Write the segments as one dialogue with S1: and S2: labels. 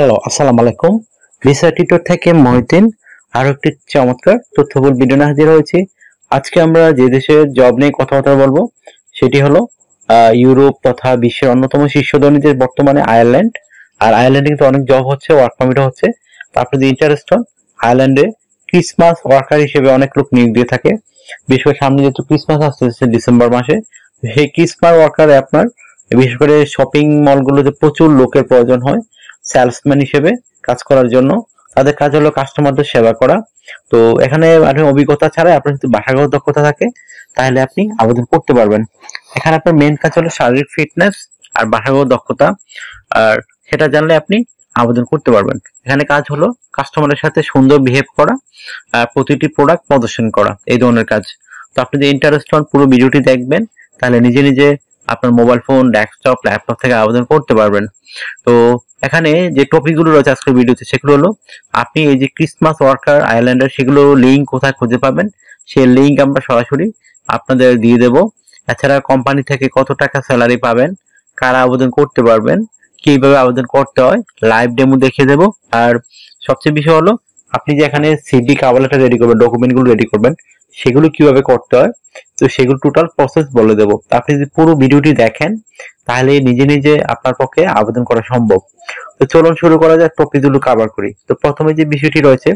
S1: Hello, আসসালামু আলাইকুম। Visa tutor থেকে মহিউদ্দিন আরো একটি চমৎকার তথ্যবহুল ভিডিও নিয়ে হাজির হয়েছি। আজকে আমরা যে দেশের জব নিয়ে কথাবার্তা বলবো সেটি হলো ইউরোপ তথা বিশ্বের অন্যতম শীর্ষ ধনী দেশ বর্তমানে আয়ারল্যান্ড। আর আয়ারল্যান্ডে কিন্তু অনেক জব হচ্ছে, ওয়ার্ক পারমিটও হচ্ছে। তো আপনি যদি ইন্টারেস্ট হন, আয়ারল্যান্ডে ক্রিসমাস ওয়ার্কার হিসেবে অনেক লোক নিয়োগ দিয়ে থাকে। বিশেষ করে সামনে যেহেতু ক্রিসমাস আসতেছে ডিসেম্বর মাসে, সেই ক্রিসমাস ওয়ার্কারে আপনার বিশেষ করে শপিং মলগুলোতে প্রচুর লোকের প্রয়োজন হয় সেলসম্যান হিসেবে কাজ করার জন্য। তাদের কাজ হলো কাস্টমারদের সেবা করা। তো এখানে আপনি অভিজ্ঞতা ছাড়া আপনার যদি ভাষাগত দক্ষতা থাকে তাহলে আপনি আবেদন করতে পারবেন। এখানে আপনার মেন কাজ হলো শারীরিক ফিটনেস আর ভাষাগত দক্ষতা, আর সেটা জানলে আপনি আবেদন করতে পারবেন। এখানে কাজ হলো কাস্টমারের সাথে সুন্দর বিহেভ করা আর প্রতিটি প্রোডাক্ট প্রদর্শন করা, এই ধরনের কাজ। তো আপনি যদি ইন্টারেস্ট হন পুরো ভিডিওটি দেখবেন, তাহলে নিজে নিজে আপনার মোবাইল ফোন, ডেস্কটপ, ল্যাপটপ থেকে আবেদন করতে পারবেন। তো এখানে যে টপিকগুলো রয়েছে আজকের ভিডিওতে সেগুলো হলো আপনি এই যে ক্রিসমাস ওয়ার্কার আয়ারল্যান্ডের সেগুলো লিঙ্ক কোথায় খুঁজে পাবেন, সেই লিঙ্ক আমরা সরাসরি আপনাদের দিয়ে দেব। এছাড়া কোম্পানি থেকে কত টাকা স্যালারি পাবেন, কারা আবেদন করতে পারবেন, কিভাবে আবেদন করতে হয় লাইভ ডেমো দেখিয়ে দেব। আর সবচেয়ে বিষয় হলো আপনি যে এখানে সিভি কভার লেটার রেডি করবেন, ডকুমেন্টগুলো রেডি করবেন, সেগুলো কিভাবে করতে হয় তো সেগুলো টোটাল প্রসেস বলে দেবো। আপনি যদি পুরো ভিডিওটি দেখেন তাহলে নিজে নিজে আপনার পক্ষে আবেদন করা সম্ভব। তো চলুন শুরু করা যাক, টপিকগুলো কভার করি। তো প্রথমে যে বিষয়টি রয়েছে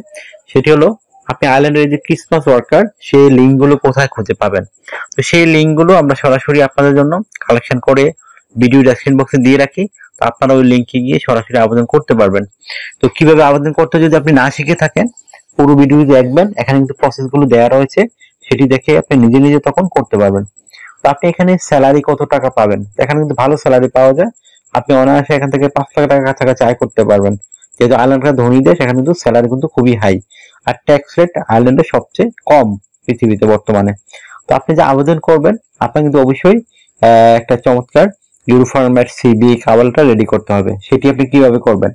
S1: সেটি হলো আপনি আইল্যান্ডের যে ক্রিসমাস ওয়ার্কার সেই লিঙ্কগুলো কোথায় খুঁজে পাবেন। তো সেই লিঙ্কগুলো আমরা সরাসরি আপনাদের জন্য কালেকশন করে ভিডিও ডেসক্রিপশন বক্সে দিয়ে রাখি। তো আপনারা ওই লিঙ্কে গিয়ে সরাসরি আবেদন করতে পারবেন। তো কিভাবে আবেদন করতে যদি আপনি না শিখে থাকেন পুরো ভিডিও দেখবেন, এখানে কিন্তু প্রসেসগুলো দেওয়া রয়েছে, সেটি দেখে আপনি নিজে নিজে তখন করতে পারবেন। তো আপনি এখানে স্যালারি কত টাকা পাবেন, এখানে কিন্তু ভালো স্যালারি পাওয়া যায়। আপনি অনায়াসে এখান থেকে 5 লাখ টাকা কাছাকাছি আয় করতে পারবেন। যেহেতু আয়ারল্যান্ডটা ধনী দেশ, এখানে কিন্তু স্যালারি কিন্তু খুবই হাই। আর ট্যাক্স রেট আয়ারল্যান্ডে সবচেয়ে কম পৃথিবীতে বর্তমানে। তো আপনি যে আবেদন করবেন আপনার কিন্তু অবশ্যই একটা চমৎকার euro format CV cover letter ready করতে হবে। সেটি আপনি কিভাবে করবেন,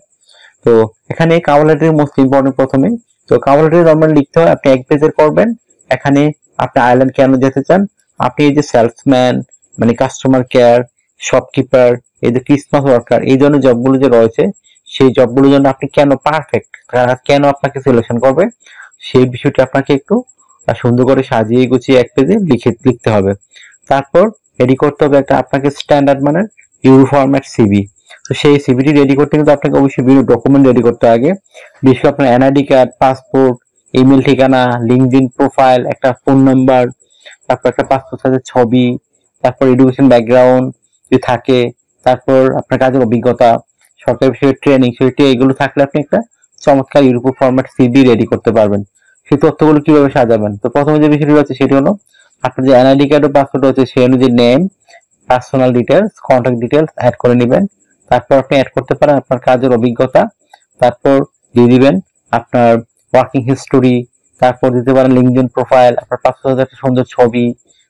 S1: তো এখানে কভার লেটার মোস্ট ইম্পর্টেন্ট প্রথমে। তো কভার লেটার নরমালি লিখতে হয়, আপনি 1 পেজের করবেন। এখানে আপনি আয়ারল্যান্ড কেন যেতে চান, আপনি এই যে সেলসম্যান মানে কাস্টমার কেয়ার, শপকিপার, এই যে ক্রিসমাস ওয়ার্কার, এই ধরনের জবগুলো যে রয়েছে সেই জবগুলোর জন্য আপনি কেন পারফেক্ট, কেন আপনাকে সিলেকশন করবে সেই বিষয়টি আপনাকে একটু সুন্দর করে সাজিয়ে গুছিয়ে 1 পেজে লিখতে হবে। তারপর রেডি করতে হবে একটা আপনাকে স্ট্যান্ডার্ড মানের ইউরো ফরম্যাট সিভি। তো সেই সিভিটি রেডি করতে কিন্তু আপনাকে অবশ্যই বিভিন্ন ডকুমেন্ট রেডি করতে আগে, বিশেষ করে আপনার এনআইডি কার্ড, পাসপোর্ট, ইমেল ঠিকানা, লিঙ্কডইন প্রোফাইল, একটা ফোন নাম্বার, তারপর একটা পাসপোর্ট সাইজের ছবি, তারপর এডুকেশন ব্যাকগ্রাউন্ড যদি থাকে, তারপর আপনার কাজের অভিজ্ঞতা, সরকারি বিষয়ে ট্রেনিং, সেটি এগুলো থাকলে আপনি একটা চমৎকার ইউরোপ ফরম্যাট সিভি রেডি করতে পারবেন। সেই তথ্যগুলো কিভাবে সাজাবেন, তো প্রথমে যে বিষয়টি রয়েছে সেটি হলো আপনার যে এনআইডি কার্ড ও পাসপোর্ট রয়েছে সেই অনুযায়ী name, personal details, contact details add করে নেবেন। তারপর আপনি অ্যাড করতে পারেন আপনার কাজের অভিজ্ঞতা, তারপর দিয়ে দিবেন আপনার ওয়ার্কিং হিস্টোরি, তারপর দিতে পারেন লিঙ্কডইন প্রোফাইল, আপনার পাসপোর্টের একটা সুন্দর ছবি,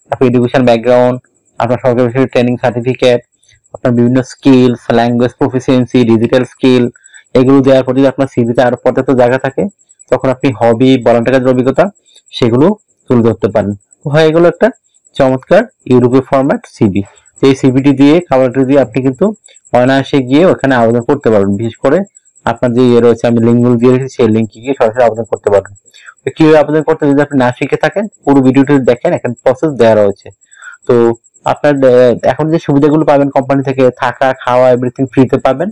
S1: তারপর এডুকেশন ব্যাকগ্রাউন্ড, আপনার সরকারি বিষয়ে ট্রেনিং সার্টিফিকেট, আপনার বিভিন্ন skills, language proficiency, digital skill, এগুলো দেওয়ার পর যদি আপনার সিভিতে আরো পর্যাপ্ত জায়গা থাকে তখন আপনি হবি, ভলান্টিয়ার কাজের অভিজ্ঞতা সেগুলো তুলে ধরতে পারেন। হয়ে গেল একটা চমৎকার ইউরোপীয় ফরম্যাট সিভি। এই সিভিটি দিয়ে খাবারটি দিয়ে আপনি কিন্তু অনায়াসে গিয়ে ওখানে আবেদন করতে পারবেন। বিশেষ করে আপনার যে ইয়ে রয়েছে আমি লিঙ্কগুলো দিয়ে রেখেছি সেই লিঙ্কে গিয়ে সরাসরি আবেদন করতে পারবেন। তো কিভাবে আবেদন করতে যদি আপনি না শিখে থাকেন পুরো ভিডিওটি দেখেন, এখানে প্রসেস দেওয়া রয়েছে। তো আপনার এখন যে সুবিধাগুলো পাবেন কোম্পানি থেকে, থাকা খাওয়া এভরিথিং ফ্রিতে পাবেন।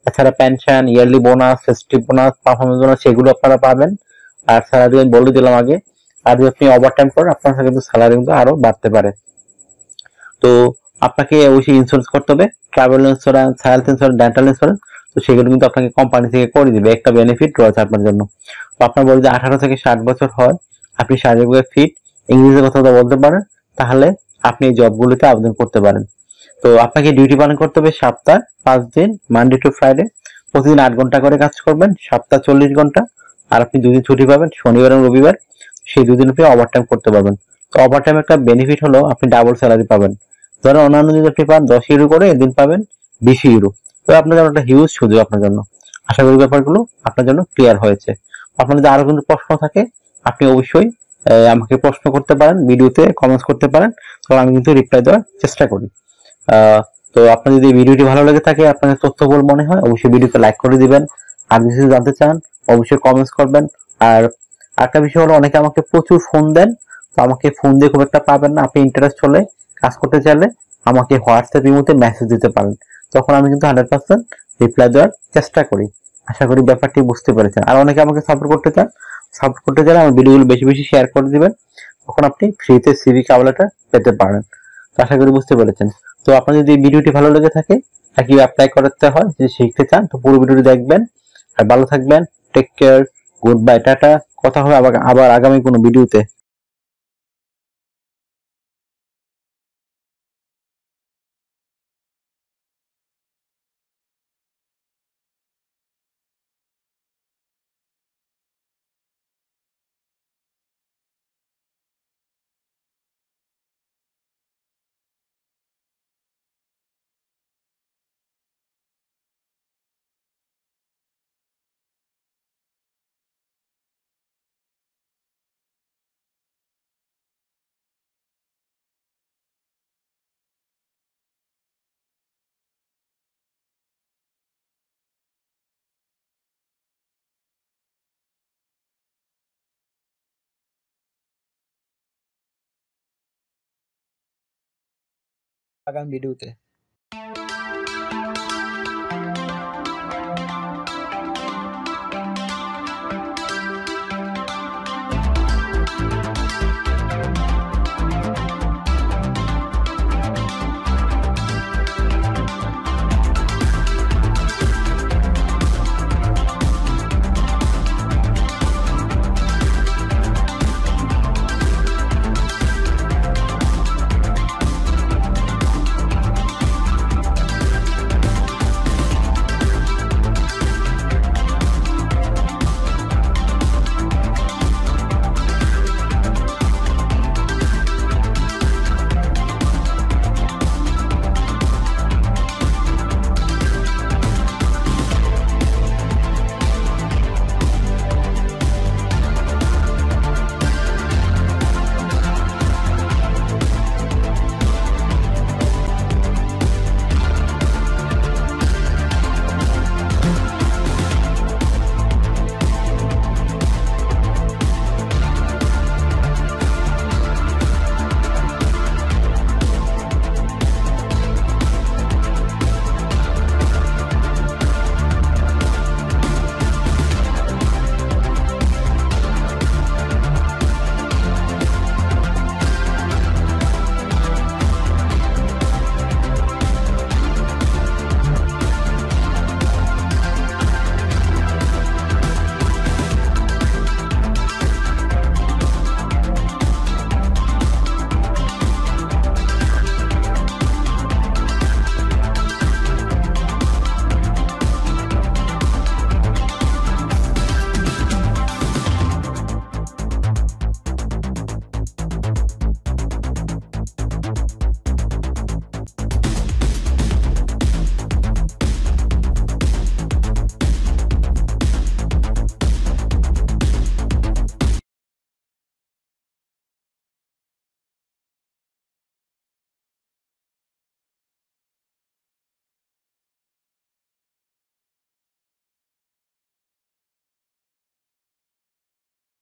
S1: এছাড়া pension, yearly bonus, festive bonus, performance bonus সেগুলো আপনারা পাবেন। আর স্যালারি আমি বলে দিলাম আগে। আর যদি আপনি ওভারটাইম করেন আপনার কিন্তু স্যালারি কিন্তু আরো বাড়তে পারে। তো আপনাকে অবশ্যই ইন্স্যুরেন্স করতে হবে, travel insurance, health insurance, dental insurance. তো সেগুলো কিন্তু আপনাকে কোম্পানি থেকে করে দিবে, একটা বেনিফিট রয়েছে আপনার জন্য। তো আপনার বলে যে 18 থেকে 60 বছর হয়, আপনি শারীরিকভাবে ফিট, ইংরেজিতে কথা বলতে পারেন, তাহলে আপনি এই জবগুলোতে আবেদন করতে পারেন। তো আপনাকে ডিউটি পালন করতে হবে সপ্তাহে 5 দিন, মানডে টু ফ্রাইডে। প্রতিদিন 8 ঘন্টা করে কাজ করবেন, সপ্তাহ 40 ঘন্টা। আর আপনি 2 দিন ছুটি পাবেন, শনিবার এবং রবিবার। সেই 2 দিন আপনি ওভারটাইম করতে পারবেন। তো ওভারটাইম একটা বেনিফিট হলো আপনি ডাবল স্যালারি পাবেন। ধরেন অন্যান্য যদি আপনি পান 10 ইউরো করে, এদিন পাবেন 20 ইউরো। তো আপনার জন্য একটা হিউজ সুযোগ আপনার জন্য। আশা করি ব্যাপারগুলো আপনার জন্য ক্লিয়ার হয়েছে। আপনার যদি আরো কিন্তু প্রশ্ন থাকে আপনি অবশ্যই আমাকে প্রশ্ন করতে পারেন, ভিডিওতে কমেন্টস করতে পারেন, তখন আমি কিন্তু রিপ্লাই দেওয়ার চেষ্টা করি। তো আপনার যদি ভিডিওটি ভালো লেগে থাকে, আপনাদের তথ্যবহুল মনে হয়, অবশ্যই ভিডিওতে লাইক করে দিবেন। আর কিছু জানতে চান অবশ্যই কমেন্টস করবেন। আর একটা বিষয় হলো, অনেকে আমাকে প্রচুর ফোন দেন, তো আমাকে ফোন দিয়ে খুব একটা পাবেন না। আপনি ইন্টারেস্ট হলে, কাজ করতে চাইলে আমাকে হোয়াটসঅ্যাপ ইমোতে মেসেজ দিতে পারেন, তখন আমি কিন্তু 100% রিপ্লাই দেওয়ার চেষ্টা করি। আশা করি ব্যাপারটি বুঝতে পেরেছেন। আর অনেকে আমাকে সাপোর্ট করতে চান, সাপোর্ট করতে চাইলে আমার ভিডিওগুলো বেশি বেশি শেয়ার করে দিবেন, তখন আপনি ফ্রিতে সিভি কাবলাটা পেতে পারেন। তো আশা করি বুঝতে পেরেছেন। তো আপনার যদি ভিডিওটি ভালো লেগে থাকে আর কি অ্যাপ্লাই করতে হয়, যদি শিখতে চান, তো পুরো ভিডিওটি দেখবেন। আর ভালো থাকবেন। Take care. Good bye, tata. কথা হবে আবার আগামী কোনো ভিডিওতে। আগামী ভিডিওতে।